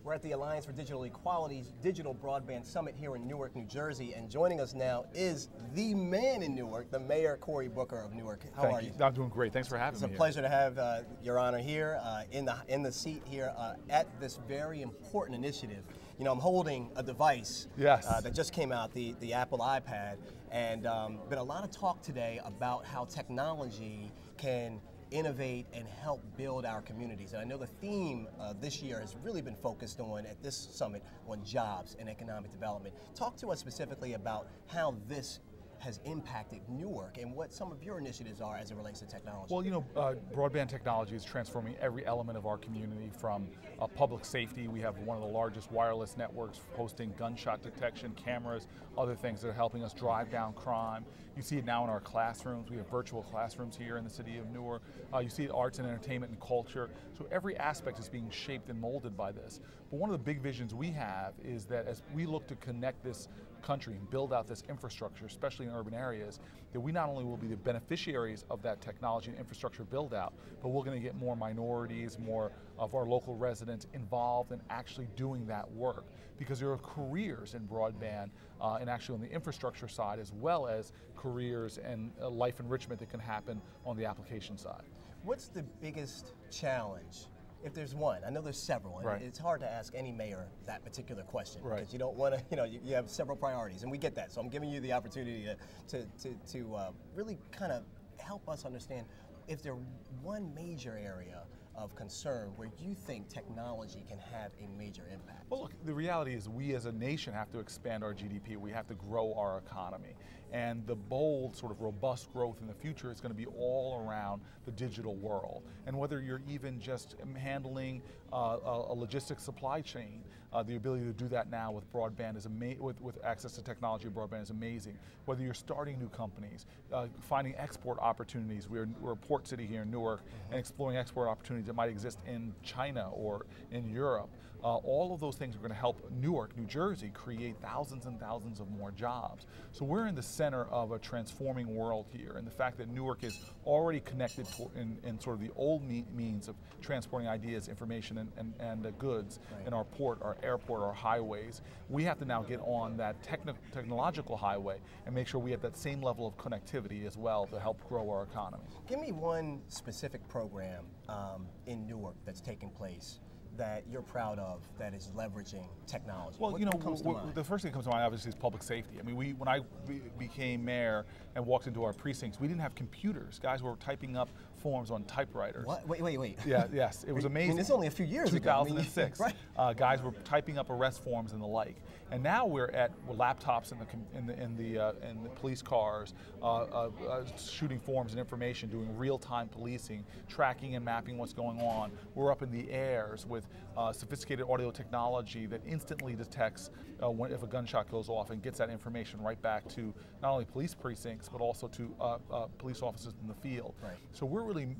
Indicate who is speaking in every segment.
Speaker 1: We're at the Alliance for Digital Equality's Digital Broadband Summit here in Newark, New Jersey, and joining us now is the man in Newark, the Mayor Cory Booker of Newark. How are you?
Speaker 2: I'm doing great. Thanks for having me.
Speaker 1: It's a pleasure to have Your Honor here in the seat here at this very important initiative. You know, I'm holding a device that just came out, the Apple iPad, and been a lot of talk today about how technology can innovate and help build our communities. And I know the theme this year has really been focused on, at this summit, on jobs and economic development. Talk to us specifically about how this has impacted Newark and what some of your initiatives are as it relates to technology.
Speaker 2: Well, you know, broadband technology is transforming every element of our community, from public safety. We have one of the largest wireless networks hosting gunshot detection, cameras, other things that are helping us drive down crime. You see it now in our classrooms. We have virtual classrooms here in the city of Newark. You see it arts and entertainment and culture. So every aspect is being shaped and molded by this. But one of the big visions we have is that as we look to connect this country and build out this infrastructure, especially in urban areas, that we not only will be the beneficiaries of that technology and infrastructure build out, but we're going to get more minorities, more of our local residents involved in actually doing that work. Because there are careers in broadband and actually on the infrastructure side, as well as careers and life enrichment that can happen on the application side.
Speaker 1: What's the biggest challenge? If there's one, I know there's several, and it's hard to ask any mayor that particular question because you don't want to, you have several priorities, and we get that. So I'm giving you the opportunity to really kind of help us understand if there's one major area of concern where you think technology can have a major impact.
Speaker 2: Well, look, the reality is we as a nation have to expand our GDP. We have to grow our economy. And the bold, sort of robust growth in the future is going to be all around the digital world. And whether you're even just handling a logistics supply chain, the ability to do that now with broadband is with access to technology, broadband is amazing. Whether you're starting new companies, finding export opportunities. We're a port city here in Newark, and exploring export opportunities that might exist in China or in Europe. All of those things are going to help Newark, New Jersey, create thousands and thousands of more jobs. So we're in the center of a transforming world here, and the fact that Newark is already connected in sort of the old means of transporting ideas, information, and goods in our port, our airport, our highways. We have to now get on that technological highway and make sure we have that same level of connectivity as well to help grow our economy.
Speaker 1: Give me one specific program in Newark that's taking place that you're proud of that is leveraging technology.
Speaker 2: Well, the first thing that comes to mind obviously is public safety. I mean, when I became mayor and walked into our precincts, we didn't have computers. Guys were typing up forms on typewriters.
Speaker 1: What? Wait.
Speaker 2: Yeah, yes, it was amazing.
Speaker 1: I mean, it's only a few years
Speaker 2: 2006.
Speaker 1: ago. Right.
Speaker 2: Guys were typing up arrest forms and the like. And now we're at laptops in the police cars, shooting forms and information, doing real-time policing, tracking and mapping what's going on. We're up in the airs with sophisticated audio technology that instantly detects if a gunshot goes off and gets that information right back to not only police precincts but also to police officers in the field.
Speaker 1: Right.
Speaker 2: So we're really,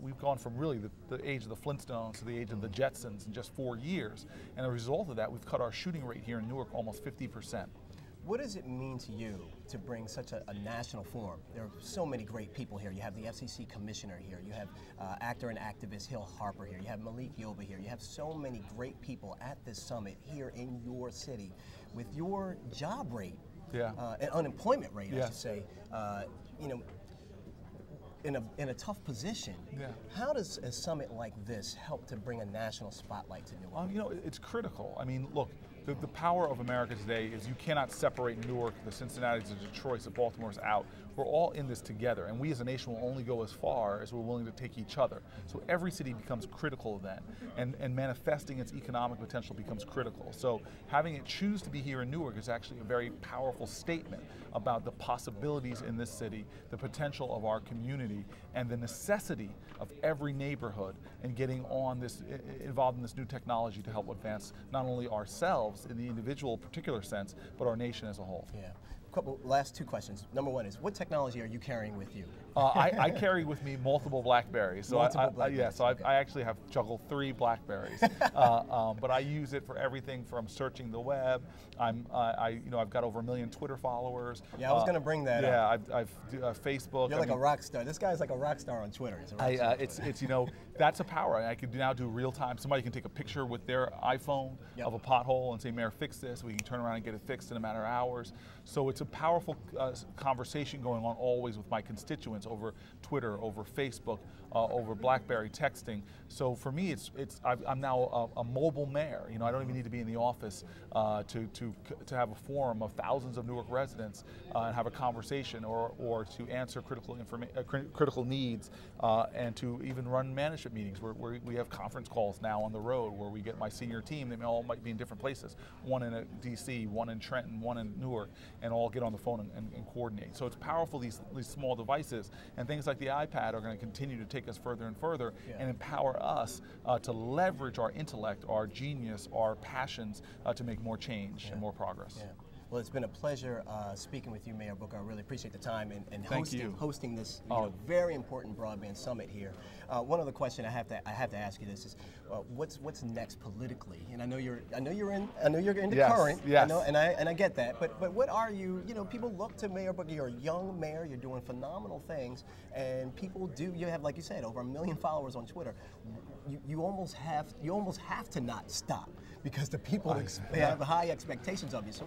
Speaker 2: we've gone from really the age of the Flintstones to the age of the Jetsons in just 4 years. And as a result of that, we've cut our shooting rate here in Newark almost 50%.
Speaker 1: What does it mean to you to bring such a national forum? There are so many great people here. You have the FCC commissioner here. You have actor and activist Hill Harper here. You have Malik Yoba here. You have so many great people at this summit here in your city. With your job rate, and unemployment rate, I should say, in a tough position. How does a summit like this help to bring a national spotlight to Newark?
Speaker 2: It's critical. I mean, look, the power of America today is you cannot separate Newark, the Cincinnatis, the Detroits, the Baltimore's out. We're all in this together, and we as a nation will only go as far as we're willing to take each other. So every city becomes critical then, and manifesting its economic potential becomes critical. So having it choose to be here in Newark is actually a very powerful statement about the possibilities in this city, the potential of our community, and the necessity of every neighborhood in getting on this, involved in this new technology to help advance not only ourselves in the individual particular sense, but our nation as a whole.
Speaker 1: Yeah. Last two questions. Number one is, what technology are you carrying with you?
Speaker 2: I carry with me multiple BlackBerries. So I actually have juggled 3 BlackBerries. But I use it for everything from searching the web. I've got over 1 million Twitter followers.
Speaker 1: Yeah, I was going to bring that up.
Speaker 2: Yeah, I've Facebook.
Speaker 1: You're like a rock star. This guy's like a rock star on Twitter. He's a rock star.
Speaker 2: It's that's a power. I can now do real time. Somebody can take a picture with their iPhone of a pothole and say, Mayor, fix this. We can turn around and get it fixed in a matter of hours. So it's a powerful conversation going on always with my constituents over Twitter, over Facebook, over BlackBerry texting. So for me, I'm now a mobile mayor. I don't even need to be in the office to have a forum of thousands of Newark residents and have a conversation, or to answer critical needs, and to even run management meetings where we have conference calls now on the road where we get my senior team. They all might be in different places, one in DC, one in Trenton, one in Newark, and all get on the phone and coordinate. So it's powerful, these small devices, and things like the iPad are going to continue to take us further and further and empower us to leverage our intellect, our genius, our passions to make more change and more progress. Yeah.
Speaker 1: Well, it's been a pleasure speaking with you, Mayor Booker. I really appreciate the time and hosting this very important broadband summit here. One other question I have to ask you this is, what's next politically? And I know you're into current.
Speaker 2: Yes.
Speaker 1: And I get that. But what are you? People look to Mayor Booker. You're a young mayor. You're doing phenomenal things, and people do. You have, like you said, over 1 million followers on Twitter. You almost have to not stop, because the people have high expectations of you. So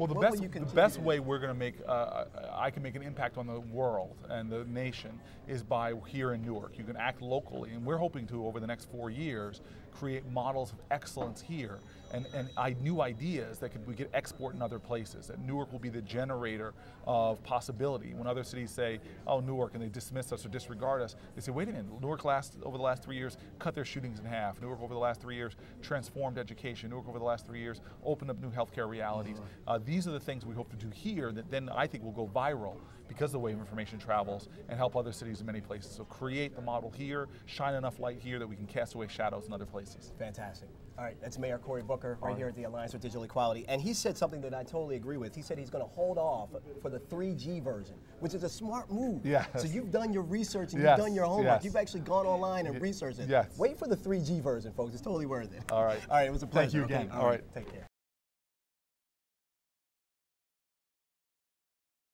Speaker 2: the best way we're going to make I can make an impact on the world and the nation is by here in Newark. You can act locally, and we're hoping to, over the next 4 years, create models of excellence here and new ideas that we could export in other places. That Newark will be the generator of possibility. When other cities say, oh, Newark, and they dismiss us or disregard us, they say, wait a minute, Newark over the last 3 years cut their shootings in half. Newark over the last 3 years transformed education. Newark over the last 3 years opened up new healthcare realities. These are the things we hope to do here that then I think will go viral because of the way information travels and help other cities in many places. So create the model here, shine enough light here that we can cast away shadows in other places.
Speaker 1: Fantastic. All right, that's Mayor Cory Booker right here at the Alliance for Digital Equality. And he said something that I totally agree with. He said he's going to hold off for the 3G version, which is a smart move.
Speaker 2: Yes.
Speaker 1: So you've done your research and you've done your homework.
Speaker 2: Yes.
Speaker 1: You've actually gone online and researched it.
Speaker 2: Yes.
Speaker 1: Wait for the 3G version, folks. It's totally worth it.
Speaker 2: All right.
Speaker 1: All right, it was a pleasure.
Speaker 2: Thank you again.
Speaker 1: Okay, all right. Take care.